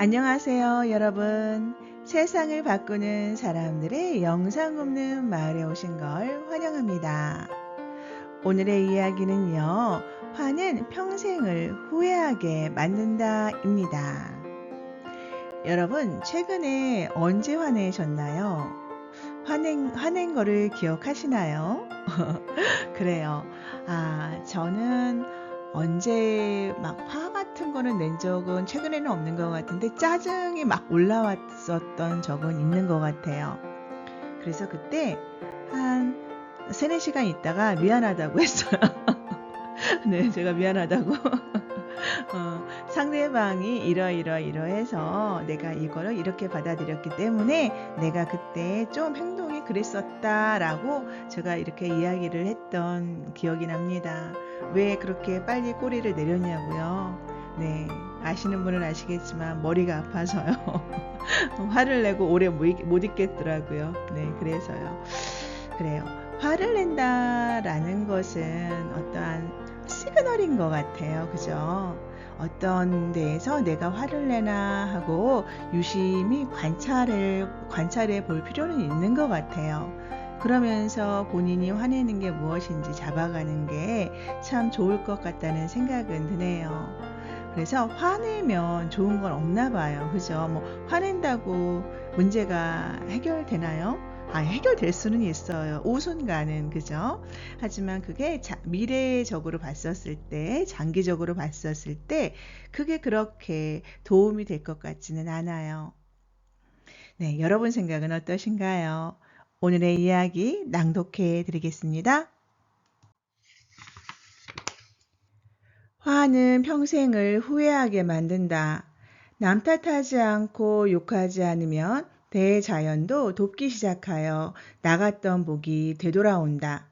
안녕하세요, 여러분. 세상을 바꾸는 사람들의 영상 없는 마을에 오신 걸 환영합니다. 오늘의 이야기는요, 화는 평생을 후회하게 만든다입니다. 여러분, 최근에 언제 화내셨나요? 화낸 거를 기억하시나요? 그래요. 저는 언제 막 화 같은 거는 낸 적은 최근에는 없는 것 같은데 짜증이 막 올라왔었던 적은 있는 것 같아요. 그래서 그때 한 3-4시간 있다가 미안하다고 했어요. 네, 제가 미안하다고. 상대방이 이러이러이러해서 내가 이거를 이렇게 받아들였기 때문에 내가 그때 좀 행동이 그랬었다라고 제가 이렇게 이야기를 했던 기억이 납니다. 왜 그렇게 빨리 꼬리를 내렸냐고요? 네, 아시는 분은 아시겠지만 머리가 아파서요. 화를 내고 오래 못 있겠더라고요. 네, 그래서요. 그래요. 화를 낸다라는 것은 어떠한 시그널인 것 같아요. 그죠? 어떤 데에서 내가 화를 내나 하고 유심히 관찰해 볼 필요는 있는 것 같아요. 그러면서 본인이 화내는 게 무엇인지 잡아가는 게 참 좋을 것 같다는 생각은 드네요. 그래서 화내면 좋은 건 없나 봐요. 그죠? 뭐 화낸다고 문제가 해결되나요? 해결될 수는 있어요. 오순간은, 그죠? 하지만 그게 미래적으로 봤었을 때, 장기적으로 봤었을 때, 그게 그렇게 도움이 될 것 같지는 않아요. 네, 여러분 생각은 어떠신가요? 오늘의 이야기 낭독해 드리겠습니다. 화는 평생을 후회하게 만든다. 남 탓하지 않고 욕하지 않으면 대자연도 돕기 시작하여 나갔던 복이 되돌아온다.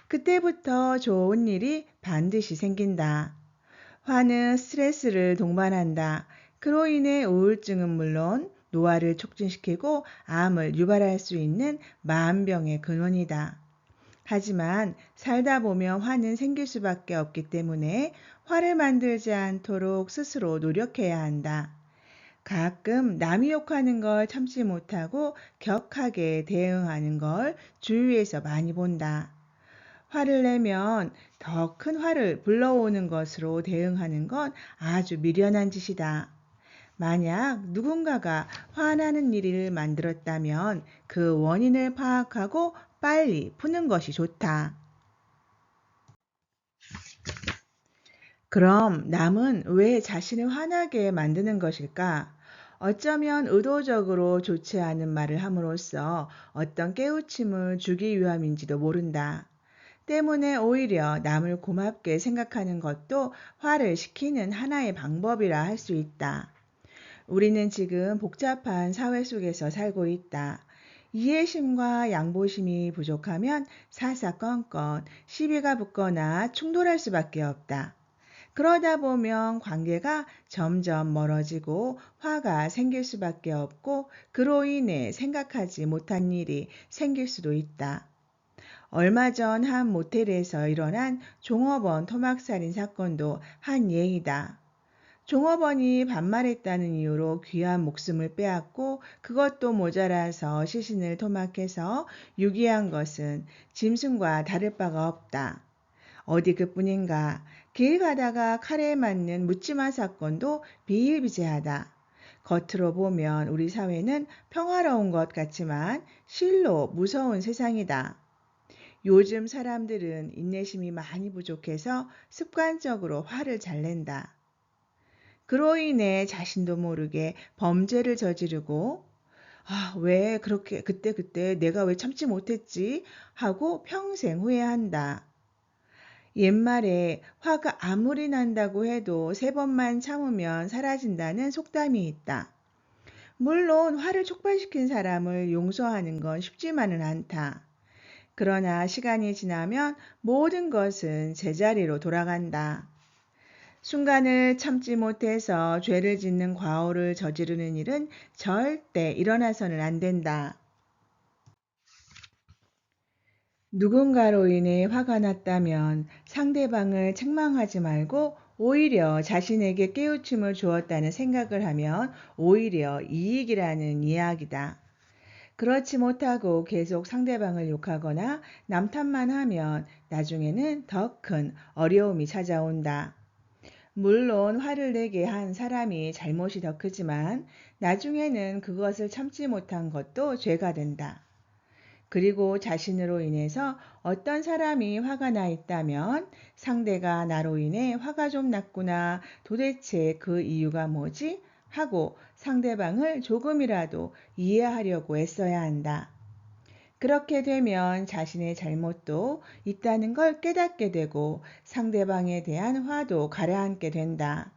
그때부터 좋은 일이 반드시 생긴다. 화는 스트레스를 동반한다. 그로 인해 우울증은 물론 노화를 촉진시키고 암을 유발할 수 있는 만병의 근원이다. 하지만 살다 보면 화는 생길 수밖에 없기 때문에 화를 만들지 않도록 스스로 노력해야 한다. 가끔 남이 욕하는 걸 참지 못하고 격하게 대응하는 걸 주위에서 많이 본다. 화를 내면 더 큰 화를 불러오는 것으로 대응하는 건 아주 미련한 짓이다. 만약 누군가가 화나는 일을 만들었다면 그 원인을 파악하고 빨리 푸는 것이 좋다. 그럼 남은 왜 자신을 화나게 만드는 것일까? 어쩌면 의도적으로 좋지 않은 말을 함으로써 어떤 깨우침을 주기 위함인지도 모른다. 때문에 오히려 남을 고맙게 생각하는 것도 화를 식히는 하나의 방법이라 할 수 있다. 우리는 지금 복잡한 사회 속에서 살고 있다. 이해심과 양보심이 부족하면 사사건건 시비가 붙거나 충돌할 수밖에 없다. 그러다 보면 관계가 점점 멀어지고 화가 생길 수밖에 없고 그로 인해 생각하지 못한 일이 생길 수도 있다. 얼마 전 한 모텔에서 일어난 종업원 토막살인 사건도 한 예이다. 종업원이 반말했다는 이유로 귀한 목숨을 빼앗고 그것도 모자라서 시신을 토막해서 유기한 것은 짐승과 다를 바가 없다. 어디 그뿐인가. 길 가다가 칼에 맞는 묻지마 사건도 비일비재하다. 겉으로 보면 우리 사회는 평화로운 것 같지만 실로 무서운 세상이다. 요즘 사람들은 인내심이 많이 부족해서 습관적으로 화를 잘 낸다. 그로 인해 자신도 모르게 범죄를 저지르고 왜 그렇게 그때 내가 왜 참지 못했지 하고 평생 후회한다. 옛말에 화가 아무리 난다고 해도 3번만 참으면 사라진다는 속담이 있다. 물론 화를 촉발시킨 사람을 용서하는 건 쉽지만은 않다. 그러나 시간이 지나면 모든 것은 제자리로 돌아간다. 순간을 참지 못해서 죄를 짓는 과오를 저지르는 일은 절대 일어나서는 안 된다. 누군가로 인해 화가 났다면 상대방을 책망하지 말고 오히려 자신에게 깨우침을 주었다는 생각을 하면 오히려 이익이라는 이야기다. 그렇지 못하고 계속 상대방을 욕하거나 남탓만 하면 나중에는 더 큰 어려움이 찾아온다. 물론 화를 내게 한 사람이 잘못이 더 크지만 나중에는 그것을 참지 못한 것도 죄가 된다. 그리고 자신으로 인해서 어떤 사람이 화가 나 있다면 상대가 나로 인해 화가 좀 났구나. 도대체 그 이유가 뭐지? 하고 상대방을 조금이라도 이해하려고 애써야 한다. 그렇게 되면 자신의 잘못도 있다는 걸 깨닫게 되고 상대방에 대한 화도 가라앉게 된다.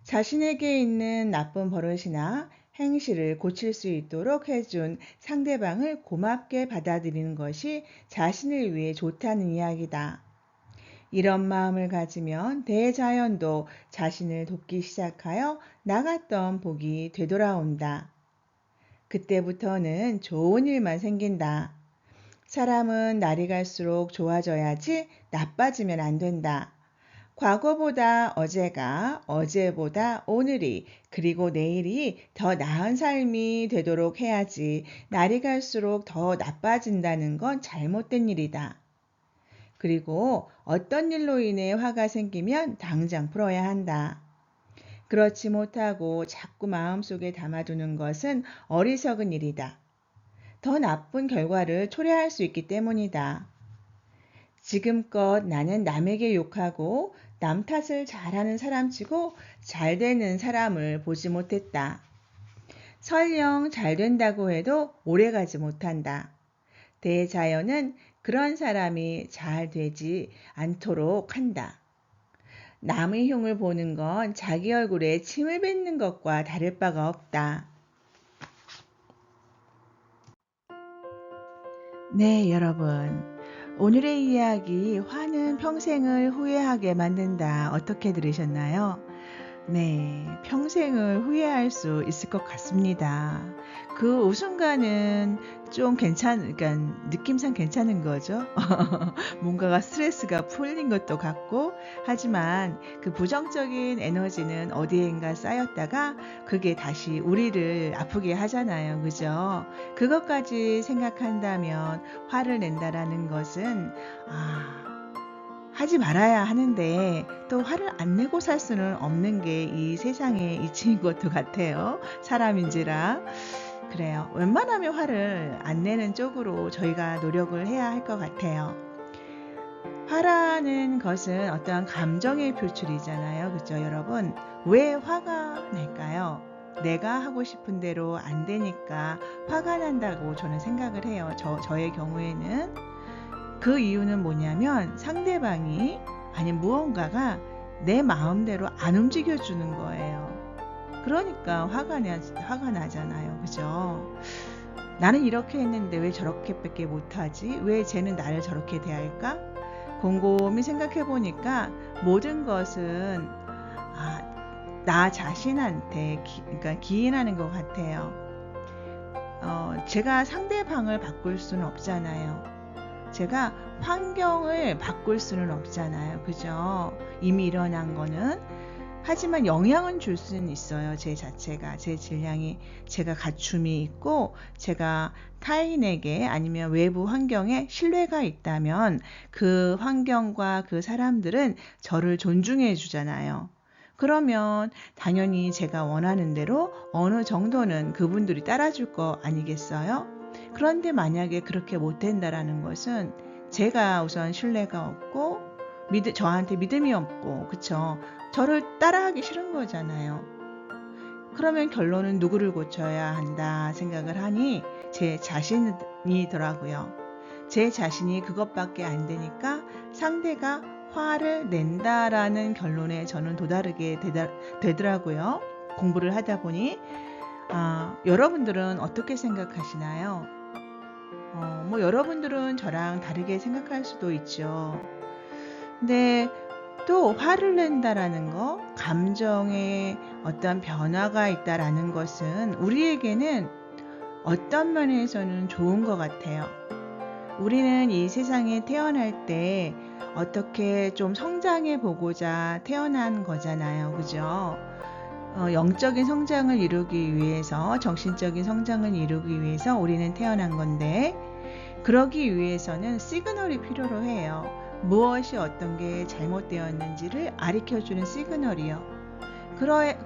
자신에게 있는 나쁜 버릇이나 행실을 고칠 수 있도록 해준 상대방을 고맙게 받아들이는 것이 자신을 위해 좋다는 이야기다. 이런 마음을 가지면 대자연도 자신을 돕기 시작하여 나갔던 복이 되돌아온다. 그때부터는 좋은 일만 생긴다. 사람은 날이 갈수록 좋아져야지 나빠지면 안 된다. 과거보다 어제가, 어제보다 오늘이, 그리고 내일이 더 나은 삶이 되도록 해야지 날이 갈수록 더 나빠진다는 건 잘못된 일이다. 그리고 어떤 일로 인해 화가 생기면 당장 풀어야 한다. 그렇지 못하고 자꾸 마음속에 담아두는 것은 어리석은 일이다. 더 나쁜 결과를 초래할 수 있기 때문이다. 지금껏 나는 남에게 욕하고 남 탓을 잘하는 사람치고 잘 되는 사람을 보지 못했다. 설령 잘 된다고 해도 오래가지 못한다. 대자연은 그런 사람이 잘 되지 않도록 한다. 남의 흉을 보는 건 자기 얼굴에 침을 뱉는 것과 다를 바가 없다. 네, 여러분. 오늘의 이야기, 화는 평생을 후회하게 만든다. 어떻게 들으셨나요? 네, 평생을 후회할 수 있을 것 같습니다. 그 순간은 좀 그러니까 느낌상 괜찮은 거죠. 뭔가가 스트레스가 풀린 것도 같고, 하지만 그 부정적인 에너지는 어디엔가 쌓였다가 그게 다시 우리를 아프게 하잖아요. 그죠? 그것까지 생각한다면 화를 낸다라는 것은, 하지 말아야 하는데 또 화를 안 내고 살 수는 없는 게 이 세상에 이치인 것도 같아요. 사람인지라. 그래요. 웬만하면 화를 안 내는 쪽으로 저희가 노력을 해야 할 것 같아요. 화라는 것은 어떠한 감정의 표출이잖아요. 그죠, 여러분? 왜 화가 날까요? 내가 하고 싶은 대로 안 되니까 화가 난다고 저는 생각을 해요. 저의 경우에는. 그 이유는 뭐냐면 상대방이 아니면 무언가가 내 마음대로 안 움직여주는 거예요. 그러니까 화가 나잖아요. 그죠? 나는 이렇게 했는데 왜 저렇게밖에 못하지? 왜 쟤는 나를 저렇게 대할까? 곰곰이 생각해 보니까 모든 것은 나 자신한테 그러니까 기인하는 것 같아요. 제가 상대방을 바꿀 수는 없잖아요. 제가 환경을 바꿀 수는 없잖아요. 그죠? 이미 일어난 거는. 하지만 영향은 줄 수는 있어요. 제 자체가, 제 질량이, 제가 갖춤이 있고 제가 타인에게 아니면 외부 환경에 신뢰가 있다면 그 환경과 그 사람들은 저를 존중해 주잖아요. 그러면 당연히 제가 원하는 대로 어느 정도는 그분들이 따라줄 거 아니겠어요? 그런데 만약에 그렇게 못 된다라는 것은 제가 우선 신뢰가 없고 저한테 믿음이 없고 그쵸? 저를 따라하기 싫은 거잖아요. 그러면 결론은 누구를 고쳐야 한다 생각을 하니 제 자신이더라고요. 제 자신이 그것밖에 안 되니까 상대가 화를 낸다라는 결론에 저는 도달하게 되더라고요. 공부를 하다 보니 여러분들은 어떻게 생각하시나요? 여러분들은 저랑 다르게 생각할 수도 있죠. 근데 또 화를 낸다라는 거, 감정에 어떤 변화가 있다라는 것은 우리에게는 어떤 면에서는 좋은 것 같아요. 우리는 이 세상에 태어날 때 어떻게 좀 성장해 보고자 태어난 거잖아요. 그죠? 영적인 성장을 이루기 위해서, 정신적인 성장을 이루기 위해서 우리는 태어난 건데, 그러기 위해서는 시그널이 필요로 해요. 무엇이 어떤 게 잘못되었는지를 가르쳐주는 시그널이요.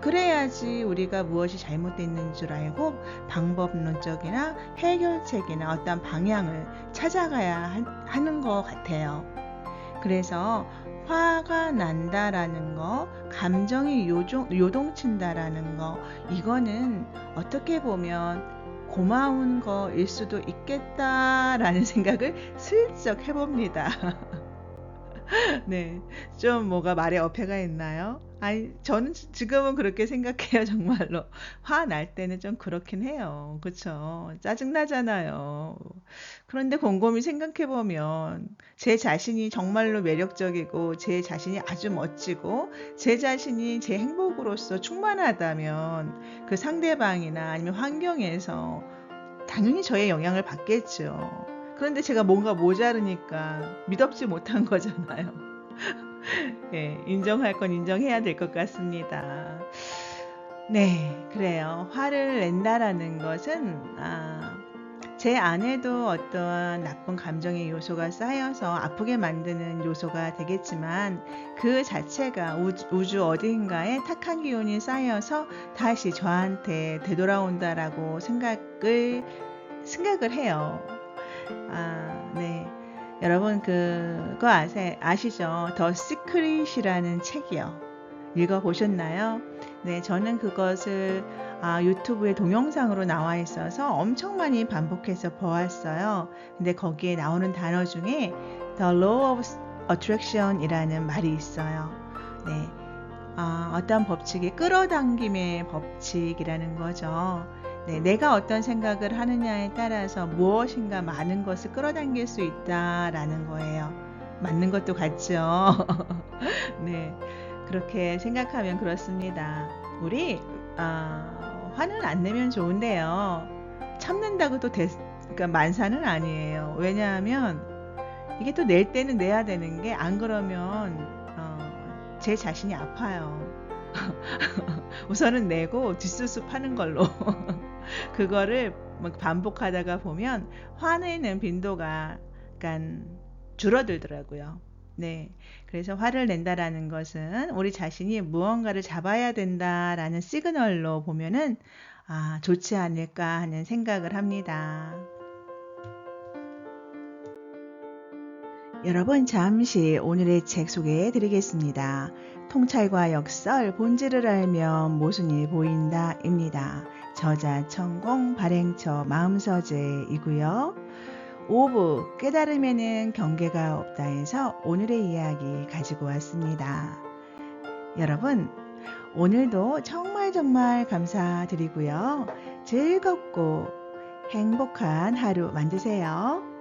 그래야지 우리가 무엇이 잘못됐는 줄 알고 방법론적이나 해결책이나 어떤 방향을 찾아가야 하는 것 같아요. 그래서 화가 난다라는 거, 감정이 요동친다라는 거, 이거는 어떻게 보면 고마운 거일 수도 있겠다라는 생각을 슬쩍 해봅니다. 네. 좀 뭐가 말에 어폐가 있나요? 아니, 저는 지금은 그렇게 생각해요, 정말로. 화날 때는 좀 그렇긴 해요. 그쵸? 짜증나잖아요. 그런데 곰곰이 생각해보면, 제 자신이 정말로 매력적이고, 제 자신이 아주 멋지고, 제 자신이 제 행복으로서 충만하다면, 그 상대방이나 아니면 환경에서 당연히 저의 영향을 받겠죠. 그런데 제가 뭔가 모자르니까 미덥지 못한 거잖아요. 예, 인정할 건 인정해야 될 것 같습니다. 네, 그래요. 화를 낸다라는 것은 제 안에도 어떠한 나쁜 감정의 요소가 쌓여서 아프게 만드는 요소가 되겠지만 그 자체가 우주 어딘가에 탁한 기운이 쌓여서 다시 저한테 되돌아온다라고 생각을 해요. 네. 여러분 그거 아시죠? 더 시크릿이라는 책이요. 읽어보셨나요? 네, 저는 그것을 유튜브에 동영상으로 나와 있어서 엄청 많이 반복해서 보았어요. 근데 거기에 나오는 단어 중에 The Law of Attraction 이라는 말이 있어요. 네, 어떤 법칙이 끌어당김의 법칙이라는 거죠. 네, 내가 어떤 생각을 하느냐에 따라서 무엇인가 많은 것을 끌어당길 수 있다라는 거예요. 맞는 것도 같죠. 네, 그렇게 생각하면 그렇습니다. 우리 화는 안 내면 좋은데요. 참는다고 또 그러니까 만사는 아니에요. 왜냐하면 이게 또 낼 때는 내야 되는 게 안 그러면 제 자신이 아파요. 우선은 내고 뒷수습하는 걸로 그거를 반복하다가 보면 화내는 빈도가 약간 줄어들더라고요. 네. 그래서 화를 낸다라는 것은 우리 자신이 무언가를 잡아야 된다라는 시그널로 보면은 좋지 않을까 하는 생각을 합니다. 여러분 잠시 오늘의 책 소개해 드리겠습니다. 통찰과 역설, 본질을 알면 모순이 보인다 입니다. 저자 천공, 발행처 마음서재이고요. 5부 깨달음에는 경계가 없다 해서 오늘의 이야기 가지고 왔습니다. 여러분 오늘도 정말 감사드리고요. 즐겁고 행복한 하루 만드세요.